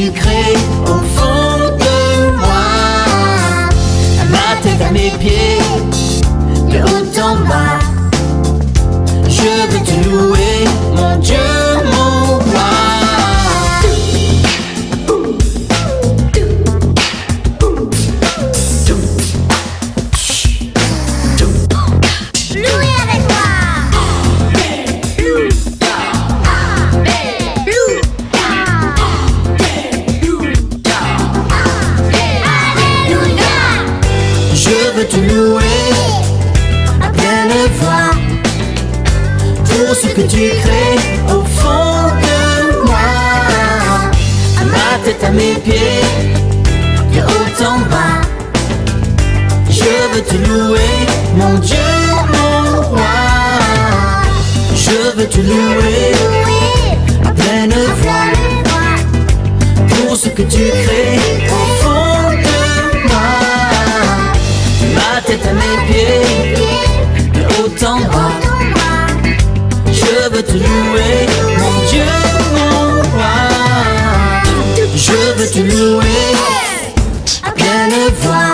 tu crées au fond de moi. À ma tête, à mes pieds, de haut en bas, je veux te louer, mon Dieu, mon roi. Je veux te louer à pleine voix pour ce que tu crées au fond de moi. À ma tête, à mes pieds, de haut en bas, je veux te louer, mon Dieu, mon roi. Je veux te louer à pleine voix pour ce que tu crées au fond de moi. Ma tête à mes pieds, de haut en bas, je veux te louer, mon Dieu, mon roi. Je veux te louer à pleine voix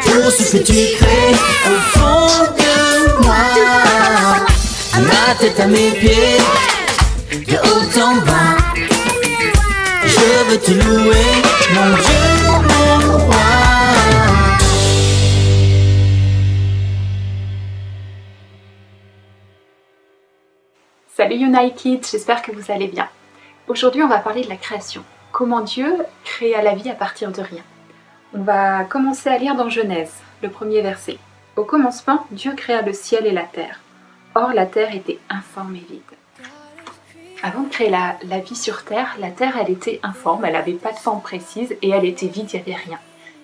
pour ce que tu crées au fond de moi. À ma tête, à mes pieds, de haut en bas, je veux te louer, mon Dieu, mon roi. Salut Unite Kids, j'espère que vous allez bien. Aujourd'hui on va parler de la création. Comment Dieu créa la vie à partir de rien. On va commencer à lire dans Genèse, le premier verset. Au commencement, Dieu créa le ciel et la terre. Or la terre était informe et vide. Avant de créer la vie sur terre, la terre elle était informe, elle n'avait pas de forme précise et elle était vide, il n'y avait rien.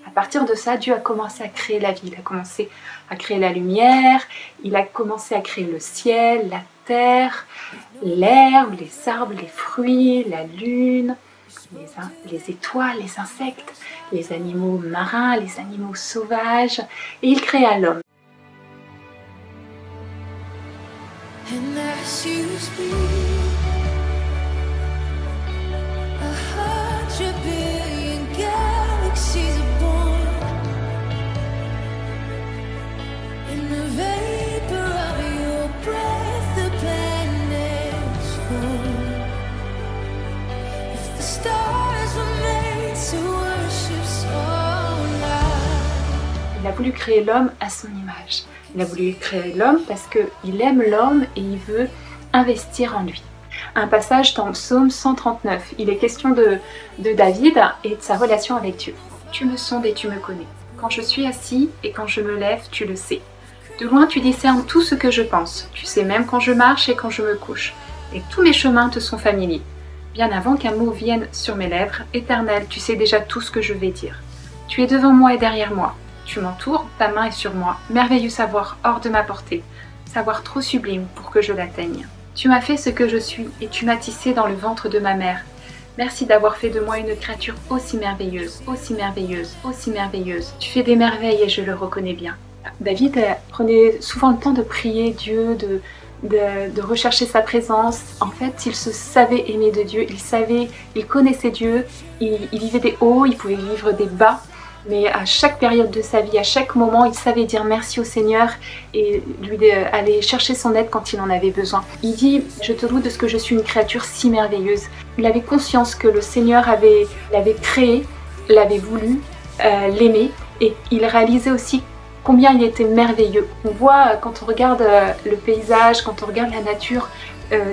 À partir de ça, Dieu a commencé à créer la vie, il a commencé à créer la lumière, il a commencé à créer le ciel, la terre, l'herbe, les arbres, les fruits, la lune, les étoiles, les insectes, les animaux marins, les animaux sauvages, et il créa l'homme. Il a voulu créer l'homme à son image. Il a voulu créer l'homme parce qu'il aime l'homme et il veut investir en lui. Un passage dans Psaume 139, il est question de David et de sa relation avec Dieu. Tu me sondes et tu me connais. Quand je suis assis et quand je me lève, tu le sais. De loin tu discernes tout ce que je pense. Tu sais même quand je marche et quand je me couche. Et tous mes chemins te sont familiers. Bien avant qu'un mot vienne sur mes lèvres, Éternel, tu sais déjà tout ce que je vais dire. Tu es devant moi et derrière moi. Tu m'entoures, ta main est sur moi. Merveilleux savoir hors de ma portée. Savoir trop sublime pour que je l'atteigne. Tu m'as fait ce que je suis et tu m'as tissé dans le ventre de ma mère. Merci d'avoir fait de moi une créature aussi merveilleuse, aussi merveilleuse, aussi merveilleuse. Tu fais des merveilles et je le reconnais bien. David prenait souvent le temps de prier Dieu, de rechercher sa présence. En fait, il se savait aimer de Dieu, il connaissait Dieu, il vivait des hauts, il pouvait vivre des bas. Mais à chaque période de sa vie, à chaque moment, il savait dire merci au Seigneur et lui aller chercher son aide quand il en avait besoin. Il dit « Je te loue de ce que je suis une créature si merveilleuse ». Il avait conscience que le Seigneur l'avait créé, l'avait voulu, l'aimait et il réalisait aussi combien il était merveilleux. On voit quand on regarde le paysage, quand on regarde la nature,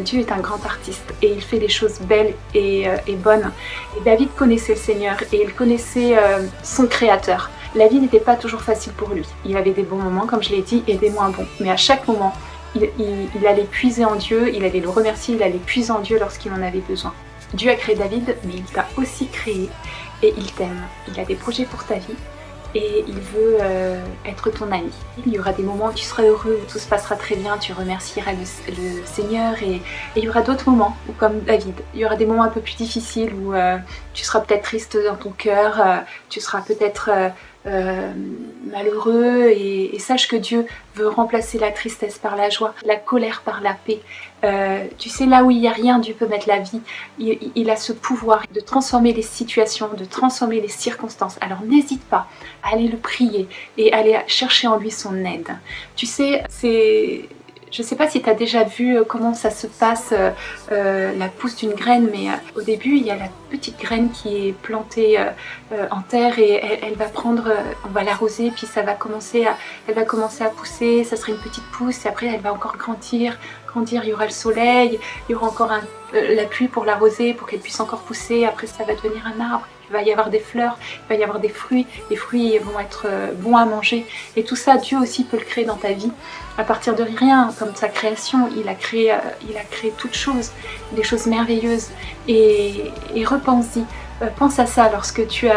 Dieu est un grand artiste et il fait des choses belles et bonnes. Et David connaissait le Seigneur et il connaissait son Créateur. La vie n'était pas toujours facile pour lui. Il avait des bons moments, comme je l'ai dit, et des moins bons. Mais à chaque moment, il allait puiser en Dieu, il allait le remercier, il allait puiser en Dieu lorsqu'il en avait besoin. Dieu a créé David, mais il t'a aussi créé et il t'aime. Il a des projets pour ta vie. Et il veut être ton ami. Il y aura des moments où tu seras heureux, où tout se passera très bien, tu remercieras le Seigneur et il y aura d'autres moments où, comme David, il y aura des moments un peu plus difficiles où tu seras peut-être triste dans ton cœur, tu seras peut-être malheureux et sache que Dieu veut remplacer la tristesse par la joie, la colère par la paix. Tu sais, là où il n'y a rien, Dieu peut mettre la vie. Il a ce pouvoir de transformer les situations, de transformer les circonstances. Alors n'hésite pas à aller le prier et aller chercher en lui son aide. Tu sais, je ne sais pas si tu as déjà vu comment ça se passe, la pousse d'une graine, mais au début, il y a la petite graine qui est plantée en terre et elle va prendre, on va l'arroser, puis elle va commencer à pousser, ça sera une petite pousse, et après elle va encore grandir, il y aura le soleil, il y aura encore la pluie pour l'arroser, pour qu'elle puisse encore pousser, après ça va devenir un arbre. Il va y avoir des fleurs, il va y avoir des fruits, les fruits vont être bons à manger. Et tout ça, Dieu aussi peut le créer dans ta vie. À partir de rien, comme sa création, il a créé toutes choses, des choses merveilleuses. Et repense-y, pense à ça lorsque tu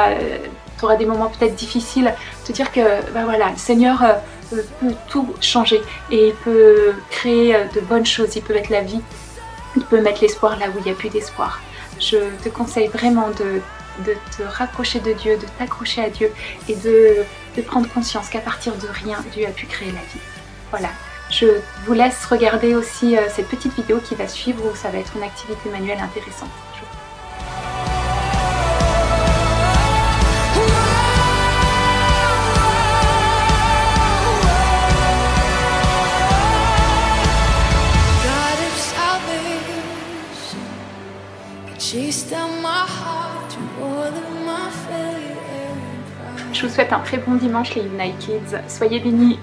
auras des moments peut-être difficiles, te dire que voilà, le Seigneur peut tout changer et il peut créer de bonnes choses, il peut mettre la vie, il peut mettre l'espoir là où il n'y a plus d'espoir. Je te conseille vraiment de te rapprocher de Dieu, de t'accrocher à Dieu et de prendre conscience qu'à partir de rien, Dieu a pu créer la vie. Voilà, je vous laisse regarder aussi cette petite vidéo qui va suivre où ça va être une activité manuelle intéressante. Je vous souhaite un très bon dimanche les Unite Kids. Soyez bénis.